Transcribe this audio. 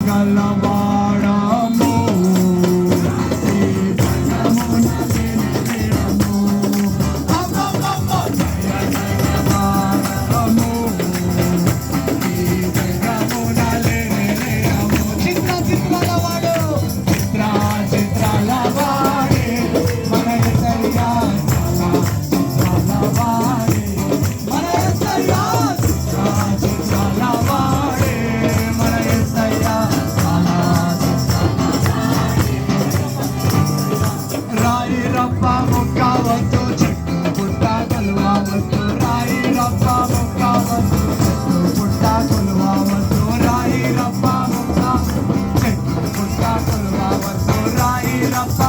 గలవాడము ఈ జగమున నిలిచినము అమ్మమ్మ జయ జయవాడము ఈ జగమున నిలిచినము చిత్ర చిత్రాల వాడు చిత్ర చిత్రాల వాడే మన యేసయ్యా చిత్రాల వాడే మన యేసయ్యా చిత్రాల వాడే మన యేసయ్యా రాయి రప్ప ముక్కవద్దు చెట్టు పుట్ట కొలువవద్దు రాయి రప్ప ముక్కవద్దు చెట్టు పుట్ట కొలువవద్దు రాయి రప్ప ముక్క చెట్టు పుట్ట కొలువవద్దు రాయి రప్ప